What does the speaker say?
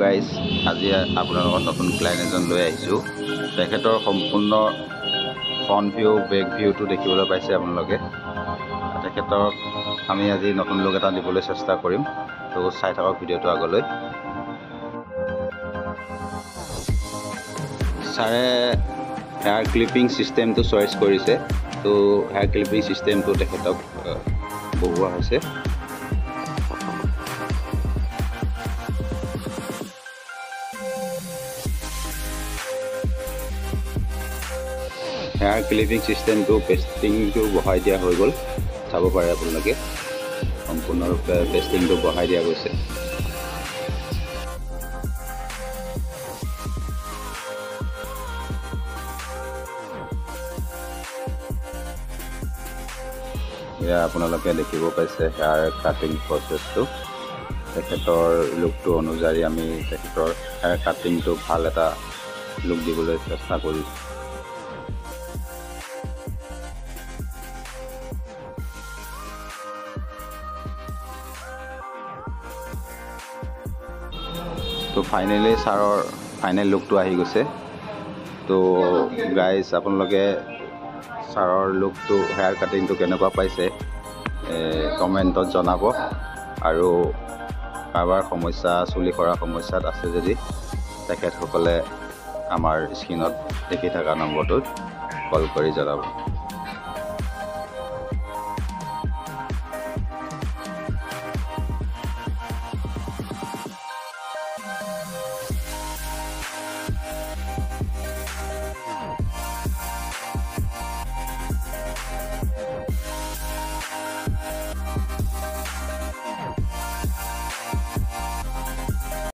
Guys, আজি আপোনালোকৰ নতুন ক্লাইণ্ট এজন লৈ আহিছোঁ। তেখেতৰ সম্পূৰ্ণ ফ্ৰণ্ট ভিউ বেক ভিউটো দেখিবলৈ পাইছে আপোনালোকে। তেখেতক আমি আজি নতুন লুক এটা দিবলৈ চেষ্টা কৰিম। তো চাই থাকক ভিডিঅ'টো আগলৈ। ছাৰে হেয়াৰ ক্লিপিং ছিষ্টেমটো চইচ কৰিছে। তো হেয়াৰ ক্লিপিং ছিষ্টেমটো তেখেতক বহুৱা হৈছে। হেয়াৰ ক্লিপিং ছিষ্টেমটো পেষ্টিংটো বহাই দিয়া হৈ গ'ল, চাব পাৰে আপোনালোকে। সম্পূৰ্ণৰূপে পেষ্টিংটো বহাই দিয়া গৈছে। এয়া আপোনালোকে দেখিব পাইছে হেয়াৰ কাটিং প্ৰচেছটো। তেখেতৰ লুকটো অনুযায়ী আমি তেখেতৰ হেয়াৰ কাটিংটো ভাল এটা লুক দিবলৈ চেষ্টা কৰিছোঁ। তো ফাইনেলি ছাৰৰ ফাইনেল লুকটো আহি গৈছে। তো গাইজ, আপোনালোকে ছাৰৰ লুকটো হেয়াৰ কাটিংটো কেনেকুৱা পাইছে কমেণ্টত জনাব। আৰু কাৰোবাৰ সমস্যা, চুলি সৰা সমস্যাত আছে যদি তেখেতসকলে আমাৰ স্ক্ৰীণত দেখি থকা নম্বৰটোত কল কৰি জনাব।